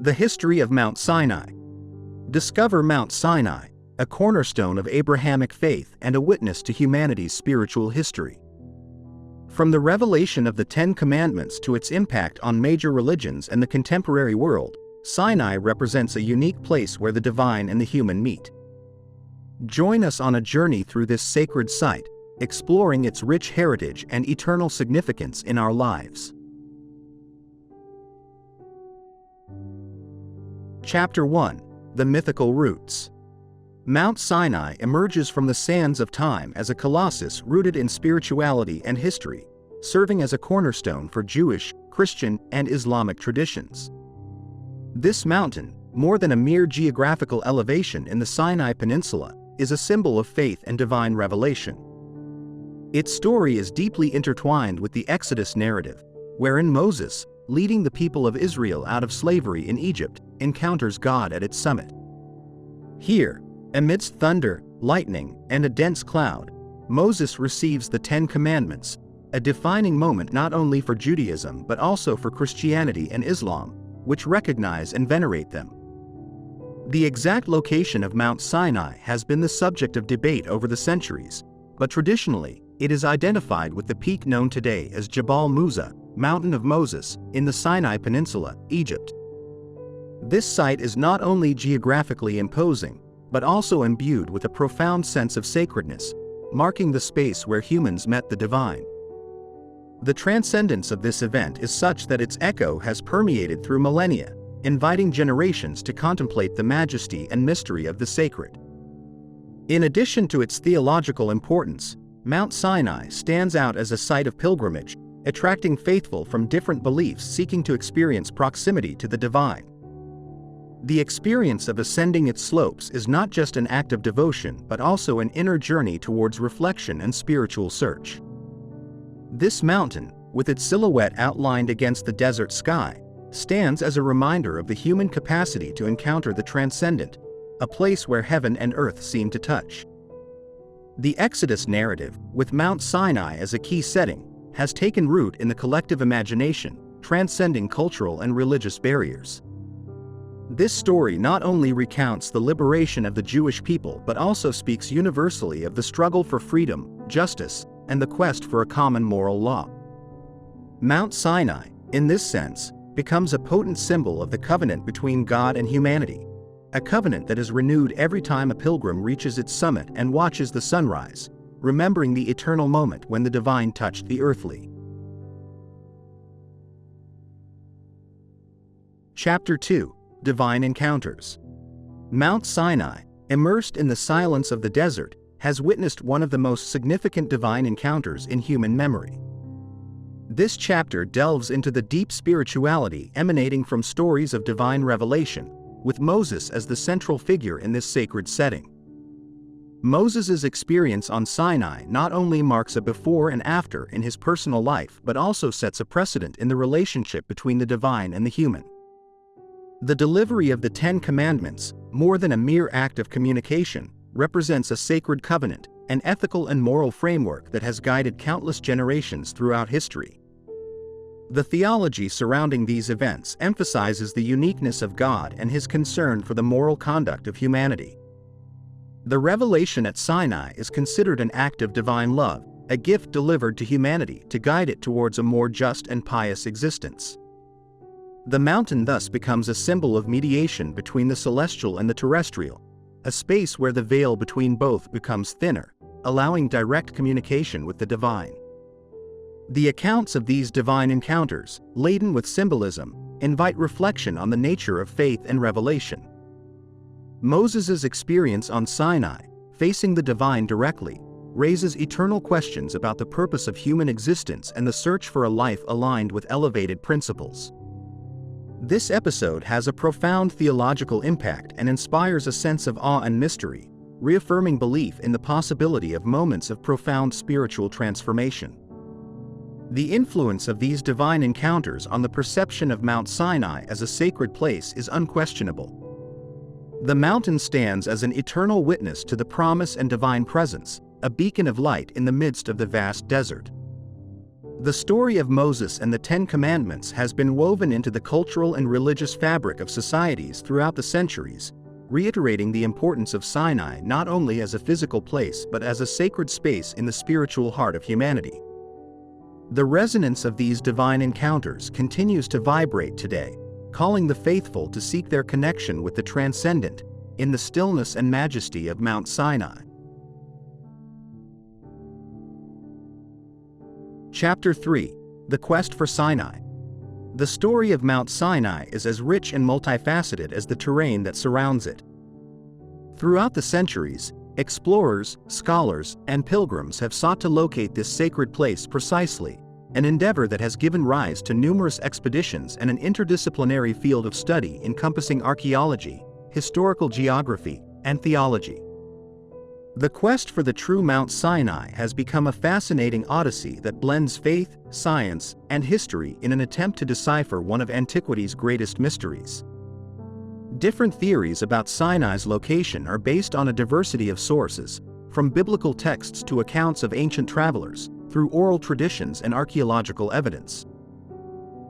The history of Mount Sinai. Discover Mount Sinai, a cornerstone of Abrahamic faith and a witness to humanity's spiritual history. From the revelation of the Ten Commandments to its impact on major religions and the contemporary world, Sinai represents a unique place where the divine and the human meet. Join us on a journey through this sacred site, exploring its rich heritage and eternal significance in our lives. Chapter 1: The Mythical Roots. Mount Sinai emerges from the sands of time as a colossus rooted in spirituality and history, serving as a cornerstone for Jewish, Christian, and Islamic traditions. This mountain, more than a mere geographical elevation in the Sinai Peninsula, is a symbol of faith and divine revelation. Its story is deeply intertwined with the Exodus narrative, wherein Moses, leading the people of Israel out of slavery in Egypt, encounters God at its summit. Here, amidst thunder, lightning, and a dense cloud, Moses receives the Ten Commandments, a defining moment not only for Judaism but also for Christianity and Islam, which recognize and venerate them. The exact location of Mount Sinai has been the subject of debate over the centuries, but traditionally, it is identified with the peak known today as Jabal Musa, Mountain of Moses, in the Sinai Peninsula, Egypt. This site is not only geographically imposing, but also imbued with a profound sense of sacredness, marking the space where humans met the divine. The transcendence of this event is such that its echo has permeated through millennia, inviting generations to contemplate the majesty and mystery of the sacred. In addition to its theological importance, Mount Sinai stands out as a site of pilgrimage, attracting faithful from different beliefs seeking to experience proximity to the divine. The experience of ascending its slopes is not just an act of devotion but also an inner journey towards reflection and spiritual search. This mountain, with its silhouette outlined against the desert sky, stands as a reminder of the human capacity to encounter the transcendent, a place where heaven and earth seem to touch. The Exodus narrative, with Mount Sinai as a key setting, has taken root in the collective imagination, transcending cultural and religious barriers. This story not only recounts the liberation of the Jewish people but also speaks universally of the struggle for freedom, justice, and the quest for a common moral law. Mount Sinai, in this sense, becomes a potent symbol of the covenant between God and humanity, a covenant that is renewed every time a pilgrim reaches its summit and watches the sunrise, remembering the eternal moment when the divine touched the earthly. Chapter 2: Divine Encounters. Mount Sinai, immersed in the silence of the desert, has witnessed one of the most significant divine encounters in human memory. This chapter delves into the deep spirituality emanating from stories of divine revelation, with Moses as the central figure in this sacred setting. Moses' experience on Sinai not only marks a before and after in his personal life but also sets a precedent in the relationship between the divine and the human. The delivery of the Ten Commandments, more than a mere act of communication, represents a sacred covenant, an ethical and moral framework that has guided countless generations throughout history. The theology surrounding these events emphasizes the uniqueness of God and his concern for the moral conduct of humanity. The revelation at Sinai is considered an act of divine love, a gift delivered to humanity to guide it towards a more just and pious existence. The mountain thus becomes a symbol of mediation between the celestial and the terrestrial, a space where the veil between both becomes thinner, allowing direct communication with the divine. The accounts of these divine encounters, laden with symbolism, invite reflection on the nature of faith and revelation. Moses' experience on Sinai, facing the divine directly, raises eternal questions about the purpose of human existence and the search for a life aligned with elevated principles. This episode has a profound theological impact and inspires a sense of awe and mystery, reaffirming belief in the possibility of moments of profound spiritual transformation. The influence of these divine encounters on the perception of Mount Sinai as a sacred place is unquestionable. The mountain stands as an eternal witness to the promise and divine presence, a beacon of light in the midst of the vast desert. The story of Moses and the Ten Commandments has been woven into the cultural and religious fabric of societies throughout the centuries, reiterating the importance of Sinai not only as a physical place but as a sacred space in the spiritual heart of humanity. The resonance of these divine encounters continues to vibrate today, calling the faithful to seek their connection with the transcendent in the stillness and majesty of Mount Sinai. Chapter 3: The Quest for Sinai. The story of Mount Sinai is as rich and multifaceted as the terrain that surrounds it. Throughout the centuries, explorers, scholars, and pilgrims have sought to locate this sacred place precisely, an endeavor that has given rise to numerous expeditions and an interdisciplinary field of study encompassing archaeology, historical geography, and theology. The quest for the true Mount Sinai has become a fascinating odyssey that blends faith, science, and history in an attempt to decipher one of antiquity's greatest mysteries. Different theories about Sinai's location are based on a diversity of sources, from biblical texts to accounts of ancient travelers, through oral traditions and archaeological evidence.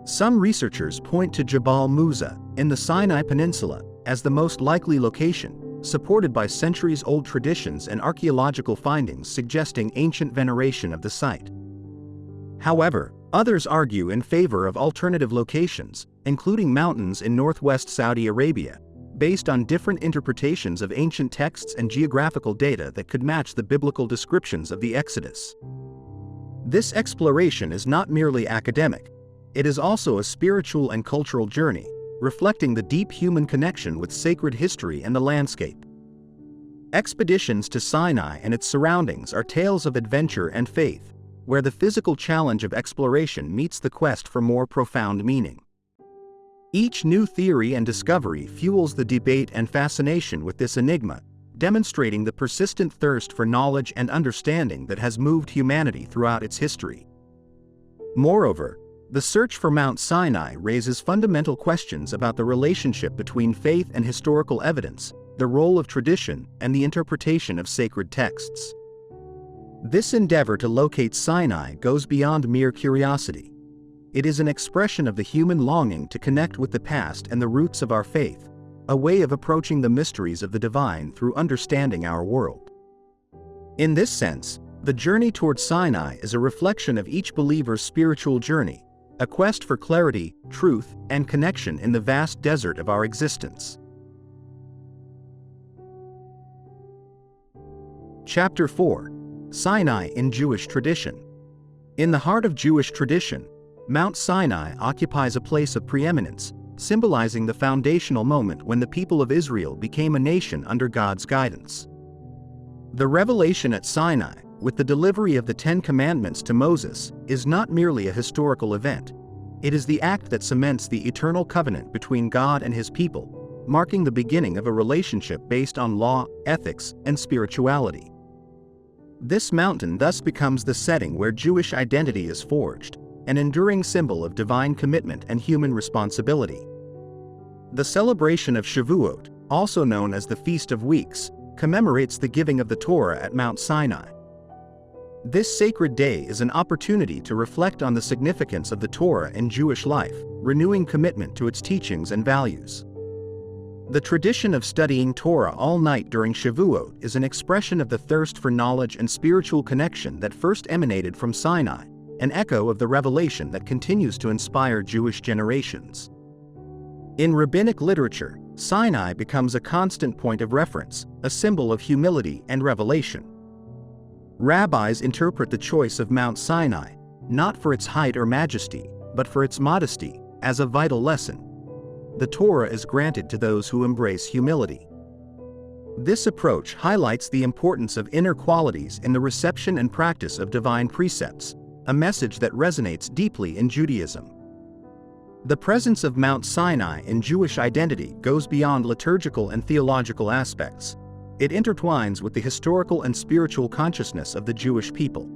Some researchers point to Jabal Musa, in the Sinai Peninsula, as the most likely location, supported by centuries-old traditions and archaeological findings suggesting ancient veneration of the site. However, others argue in favor of alternative locations, including mountains in northwest Saudi Arabia, based on different interpretations of ancient texts and geographical data that could match the biblical descriptions of the Exodus. This exploration is not merely academic, it is also a spiritual and cultural journey, reflecting the deep human connection with sacred history and the landscape. Expeditions to Sinai and its surroundings are tales of adventure and faith, where the physical challenge of exploration meets the quest for more profound meaning. Each new theory and discovery fuels the debate and fascination with this enigma, demonstrating the persistent thirst for knowledge and understanding that has moved humanity throughout its history. Moreover, the search for Mount Sinai raises fundamental questions about the relationship between faith and historical evidence, the role of tradition, and the interpretation of sacred texts. This endeavor to locate Sinai goes beyond mere curiosity. It is an expression of the human longing to connect with the past and the roots of our faith, a way of approaching the mysteries of the divine through understanding our world. In this sense, the journey toward Sinai is a reflection of each believer's spiritual journey, a quest for clarity, truth, and connection in the vast desert of our existence. Chapter 4: Sinai in Jewish Tradition. In the heart of Jewish tradition, Mount Sinai occupies a place of preeminence, symbolizing the foundational moment when the people of Israel became a nation under God's guidance. The revelation at Sinai, with the delivery of the Ten Commandments to Moses, is not merely a historical event. It is the act that cements the eternal covenant between God and His people, marking the beginning of a relationship based on law, ethics, and spirituality. This mountain thus becomes the setting where Jewish identity is forged, an enduring symbol of divine commitment and human responsibility. The celebration of Shavuot, also known as the Feast of Weeks, commemorates the giving of the Torah at Mount Sinai. This sacred day is an opportunity to reflect on the significance of the Torah in Jewish life, renewing commitment to its teachings and values. The tradition of studying Torah all night during Shavuot is an expression of the thirst for knowledge and spiritual connection that first emanated from Sinai, an echo of the revelation that continues to inspire Jewish generations. In rabbinic literature, Sinai becomes a constant point of reference, a symbol of humility and revelation. Rabbis interpret the choice of Mount Sinai, not for its height or majesty, but for its modesty, as a vital lesson. The Torah is granted to those who embrace humility. This approach highlights the importance of inner qualities in the reception and practice of divine precepts, a message that resonates deeply in Judaism. The presence of Mount Sinai in Jewish identity goes beyond liturgical and theological aspects. It intertwines with the historical and spiritual consciousness of the Jewish people.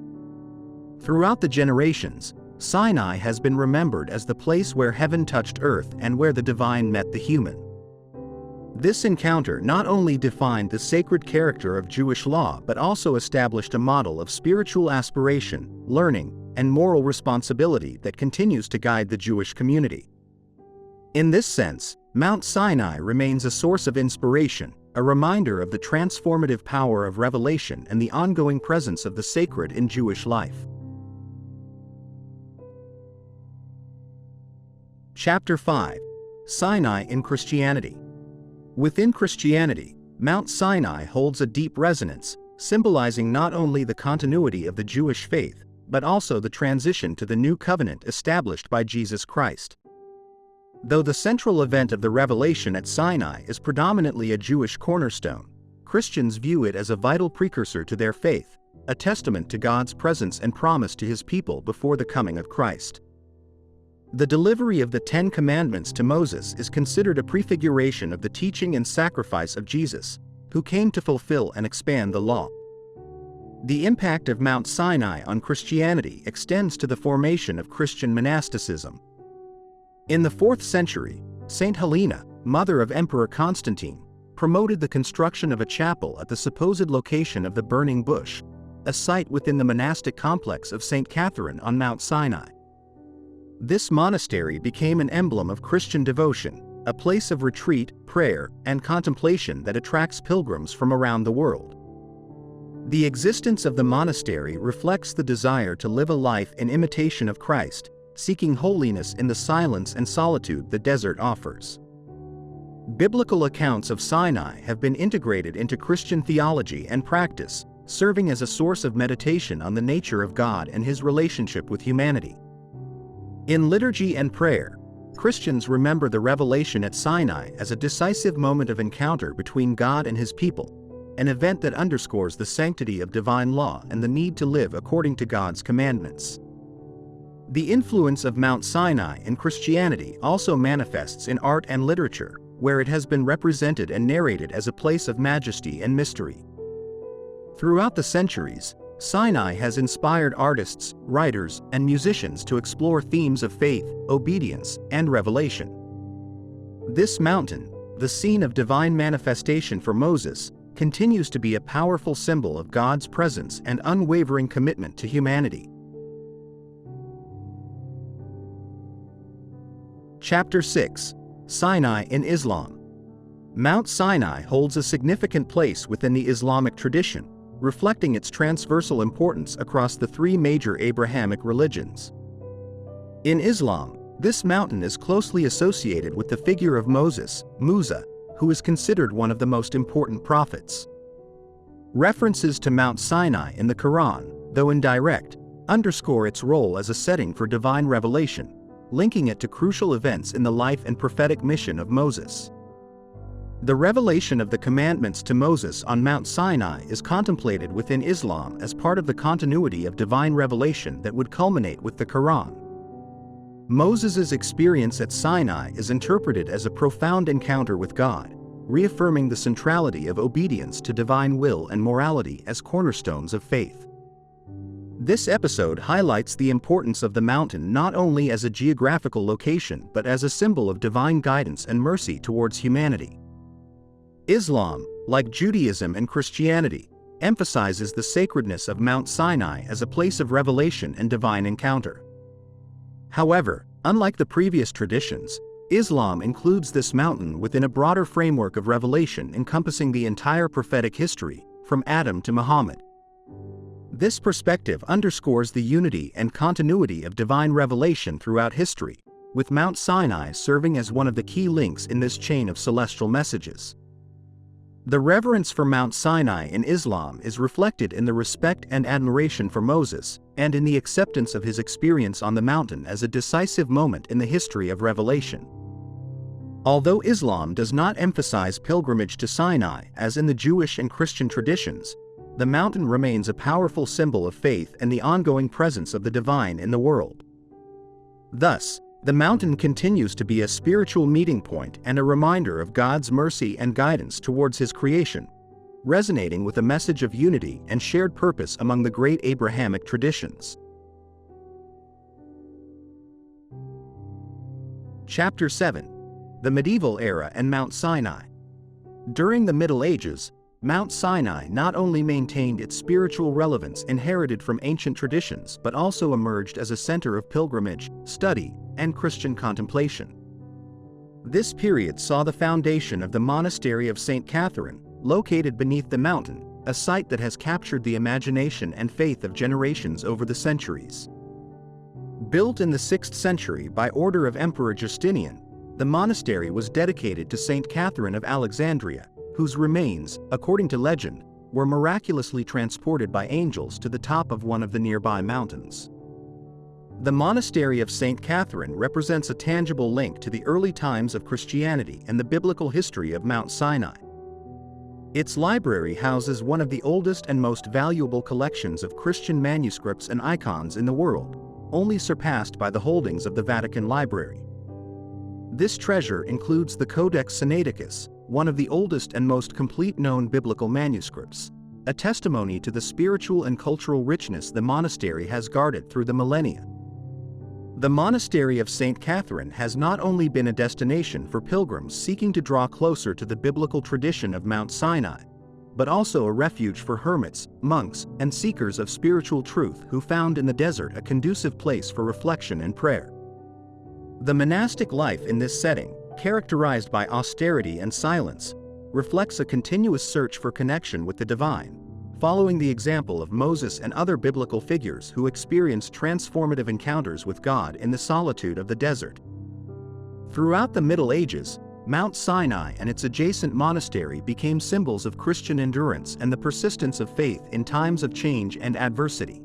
Throughout the generations, Sinai has been remembered as the place where heaven touched earth and where the divine met the human. This encounter not only defined the sacred character of Jewish law but also established a model of spiritual aspiration, learning, and moral responsibility that continues to guide the Jewish community. In this sense, Mount Sinai remains a source of inspiration, a reminder of the transformative power of revelation and the ongoing presence of the sacred in Jewish life. Chapter 5. Sinai in Christianity. Within Christianity, Mount Sinai holds a deep resonance, symbolizing not only the continuity of the Jewish faith, but also the transition to the new covenant established by Jesus Christ. Though the central event of the revelation at Sinai is predominantly a Jewish cornerstone, Christians view it as a vital precursor to their faith, a testament to God's presence and promise to His people before the coming of Christ. The delivery of the Ten Commandments to Moses is considered a prefiguration of the teaching and sacrifice of Jesus, who came to fulfill and expand the law. The impact of Mount Sinai on Christianity extends to the formation of Christian monasticism. In the 4th century, Saint Helena, mother of Emperor Constantine, promoted the construction of a chapel at the supposed location of the burning bush, a site within the monastic complex of St. Catherine on Mount Sinai. This monastery became an emblem of Christian devotion, a place of retreat, prayer, and contemplation that attracts pilgrims from around the world. The existence of the monastery reflects the desire to live a life in imitation of Christ, seeking holiness in the silence and solitude the desert offers. Biblical accounts of Sinai have been integrated into Christian theology and practice, serving as a source of meditation on the nature of God and His relationship with humanity. In liturgy and prayer, Christians remember the revelation at Sinai as a decisive moment of encounter between God and His people, an event that underscores the sanctity of divine law and the need to live according to God's commandments. The influence of Mount Sinai in Christianity also manifests in art and literature, where it has been represented and narrated as a place of majesty and mystery. Throughout the centuries, Sinai has inspired artists, writers, and musicians to explore themes of faith, obedience, and revelation. This mountain, the scene of divine manifestation for Moses, continues to be a powerful symbol of God's presence and unwavering commitment to humanity. Chapter 6. Sinai in Islam. Mount Sinai holds a significant place within the Islamic tradition, reflecting its transversal importance across the 3 major Abrahamic religions. In Islam, this mountain is closely associated with the figure of Moses, Musa, who is considered one of the most important prophets. References to Mount Sinai in the Quran, though indirect, underscore its role as a setting for divine revelation, linking it to crucial events in the life and prophetic mission of Moses. The revelation of the commandments to Moses on Mount Sinai is contemplated within Islam as part of the continuity of divine revelation that would culminate with the Quran. Moses' experience at Sinai is interpreted as a profound encounter with God, reaffirming the centrality of obedience to divine will and morality as cornerstones of faith. This episode highlights the importance of the mountain not only as a geographical location but as a symbol of divine guidance and mercy towards humanity. Islam, like Judaism and Christianity, emphasizes the sacredness of Mount Sinai as a place of revelation and divine encounter. However, unlike the previous traditions, Islam includes this mountain within a broader framework of revelation encompassing the entire prophetic history, from Adam to Muhammad. This perspective underscores the unity and continuity of divine revelation throughout history, with Mount Sinai serving as one of the key links in this chain of celestial messages. The reverence for Mount Sinai in Islam is reflected in the respect and admiration for Moses, and in the acceptance of his experience on the mountain as a decisive moment in the history of revelation. Although Islam does not emphasize pilgrimage to Sinai as in the Jewish and Christian traditions, the mountain remains a powerful symbol of faith and the ongoing presence of the divine in the world. Thus, the mountain continues to be a spiritual meeting point and a reminder of God's mercy and guidance towards His creation, resonating with a message of unity and shared purpose among the great Abrahamic traditions. Chapter 7. The Medieval Era and Mount Sinai. During the Middle Ages, Mount Sinai not only maintained its spiritual relevance inherited from ancient traditions but also emerged as a center of pilgrimage, study, and Christian contemplation. This period saw the foundation of the monastery of St. Catherine, located beneath the mountain, a site that has captured the imagination and faith of generations over the centuries. Built in the 6th century by order of Emperor Justinian, the monastery was dedicated to St. Catherine of Alexandria, whose remains, according to legend, were miraculously transported by angels to the top of one of the nearby mountains. The monastery of St. Catherine represents a tangible link to the early times of Christianity and the biblical history of Mount Sinai. Its library houses one of the oldest and most valuable collections of Christian manuscripts and icons in the world, only surpassed by the holdings of the Vatican Library. This treasure includes the Codex Sinaiticus, one of the oldest and most complete known biblical manuscripts, a testimony to the spiritual and cultural richness the monastery has guarded through the millennia. The monastery of St. Catherine has not only been a destination for pilgrims seeking to draw closer to the biblical tradition of Mount Sinai, but also a refuge for hermits, monks, and seekers of spiritual truth who found in the desert a conducive place for reflection and prayer. The monastic life in this setting, characterized by austerity and silence, reflects a continuous search for connection with the divine, following the example of Moses and other biblical figures who experienced transformative encounters with God in the solitude of the desert. Throughout the Middle Ages, Mount Sinai and its adjacent monastery became symbols of Christian endurance and the persistence of faith in times of change and adversity.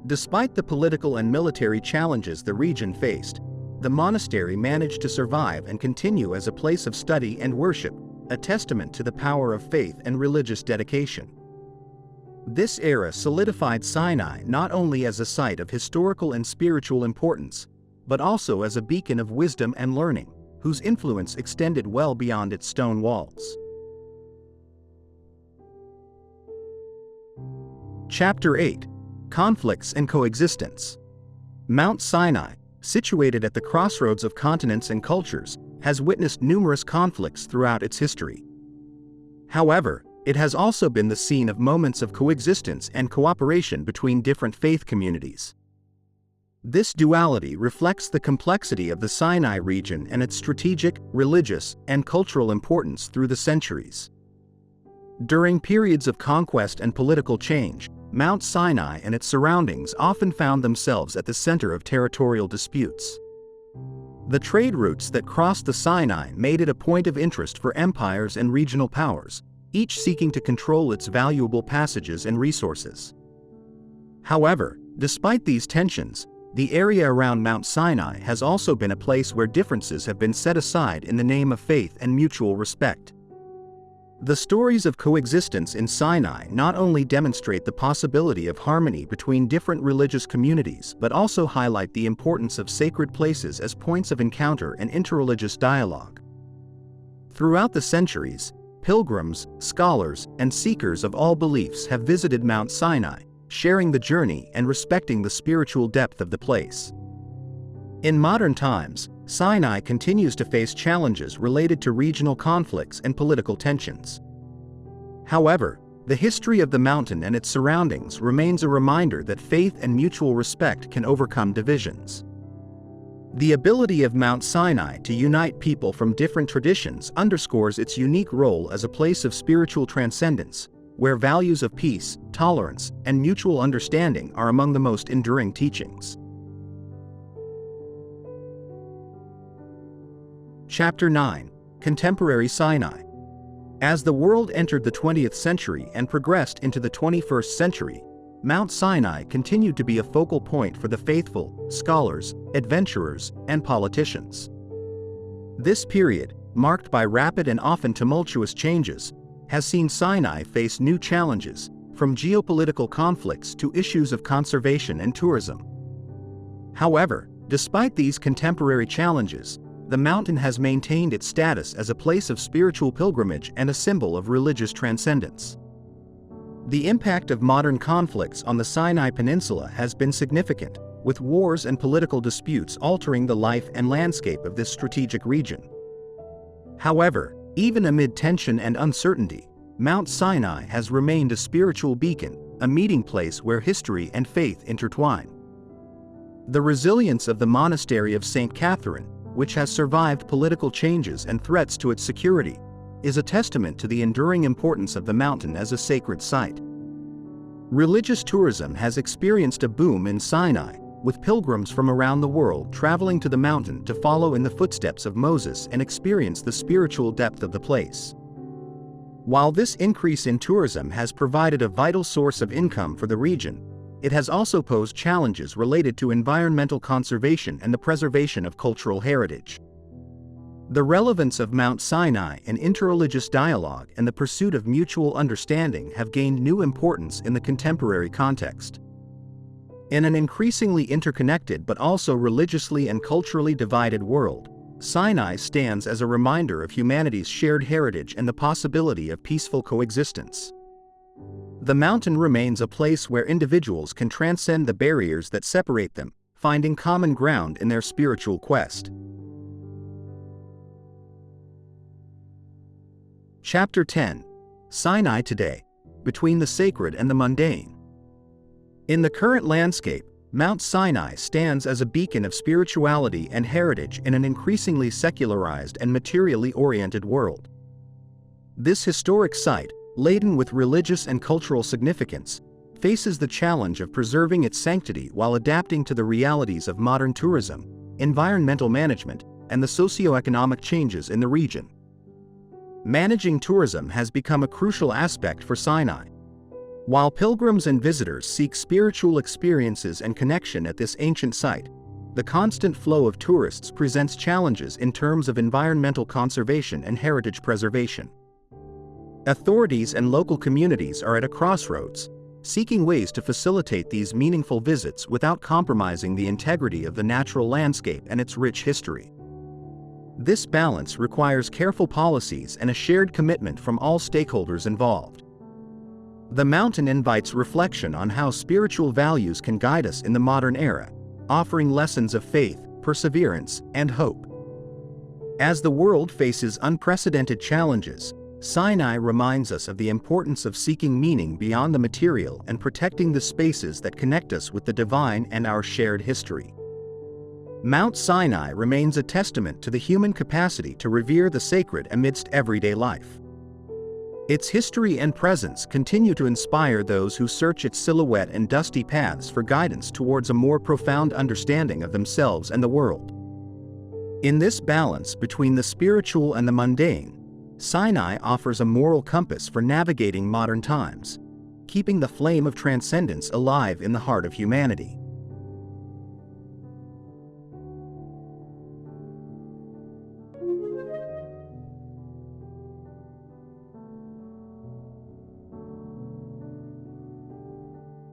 Despite the political and military challenges the region faced, the monastery managed to survive and continue as a place of study and worship, a testament to the power of faith and religious dedication. This era solidified Sinai not only as a site of historical and spiritual importance, but also as a beacon of wisdom and learning, whose influence extended well beyond its stone walls. Chapter 8: Conflicts and Coexistence. Mount Sinai, situated at the crossroads of continents and cultures, has witnessed numerous conflicts throughout its history. However, it has also been the scene of moments of coexistence and cooperation between different faith communities. This duality reflects the complexity of the Sinai region and its strategic, religious, and cultural importance through the centuries. During periods of conquest and political change, Mount Sinai and its surroundings often found themselves at the center of territorial disputes. The trade routes that crossed the Sinai made it a point of interest for empires and regional powers, each seeking to control its valuable passages and resources. However, despite these tensions, the area around Mount Sinai has also been a place where differences have been set aside in the name of faith and mutual respect. The stories of coexistence in Sinai not only demonstrate the possibility of harmony between different religious communities but also highlight the importance of sacred places as points of encounter and interreligious dialogue. Throughout the centuries, pilgrims, scholars, and seekers of all beliefs have visited Mount Sinai, sharing the journey and respecting the spiritual depth of the place. In modern times, Sinai continues to face challenges related to regional conflicts and political tensions. However, the history of the mountain and its surroundings remains a reminder that faith and mutual respect can overcome divisions. The ability of Mount Sinai to unite people from different traditions underscores its unique role as a place of spiritual transcendence, where values of peace, tolerance, and mutual understanding are among the most enduring teachings. Chapter 9: Contemporary Sinai. As the world entered the 20th century and progressed into the 21st century, Mount Sinai continued to be a focal point for the faithful, scholars, adventurers, and politicians. This period, marked by rapid and often tumultuous changes, has seen Sinai face new challenges, from geopolitical conflicts to issues of conservation and tourism. However, despite these contemporary challenges, the mountain has maintained its status as a place of spiritual pilgrimage and a symbol of religious transcendence. The impact of modern conflicts on the Sinai Peninsula has been significant, with wars and political disputes altering the life and landscape of this strategic region. However, even amid tension and uncertainty, Mount Sinai has remained a spiritual beacon, a meeting place where history and faith intertwine. The resilience of the monastery of St. Catherine, which has survived political changes and threats to its security, is a testament to the enduring importance of the mountain as a sacred site. Religious tourism has experienced a boom in Sinai, with pilgrims from around the world traveling to the mountain to follow in the footsteps of Moses and experience the spiritual depth of the place. While this increase in tourism has provided a vital source of income for the region, it has also posed challenges related to environmental conservation and the preservation of cultural heritage. The relevance of Mount Sinai in interreligious dialogue and the pursuit of mutual understanding have gained new importance in the contemporary context. In an increasingly interconnected but also religiously and culturally divided world, Sinai stands as a reminder of humanity's shared heritage and the possibility of peaceful coexistence. The mountain remains a place where individuals can transcend the barriers that separate them, finding common ground in their spiritual quest. Chapter 10. Sinai Today. Between the Sacred and the Mundane. In the current landscape, Mount Sinai stands as a beacon of spirituality and heritage in an increasingly secularized and materially oriented world. This historic site, laden with religious and cultural significance, faces the challenge of preserving its sanctity while adapting to the realities of modern tourism, environmental management, and the socio-economic changes in the region. Managing tourism has become a crucial aspect for Sinai. While pilgrims and visitors seek spiritual experiences and connection at this ancient site, the constant flow of tourists presents challenges in terms of environmental conservation and heritage preservation. Authorities and local communities are at a crossroads, seeking ways to facilitate these meaningful visits without compromising the integrity of the natural landscape and its rich history. This balance requires careful policies and a shared commitment from all stakeholders involved. The mountain invites reflection on how spiritual values can guide us in the modern era, offering lessons of faith, perseverance, and hope. As the world faces unprecedented challenges, Sinai reminds us of the importance of seeking meaning beyond the material and protecting the spaces that connect us with the divine and our shared history. Mount Sinai remains a testament to the human capacity to revere the sacred amidst everyday life. Its history and presence continue to inspire those who search its silhouette and dusty paths for guidance towards a more profound understanding of themselves and the world. In this balance between the spiritual and the mundane, Sinai offers a moral compass for navigating modern times, keeping the flame of transcendence alive in the heart of humanity.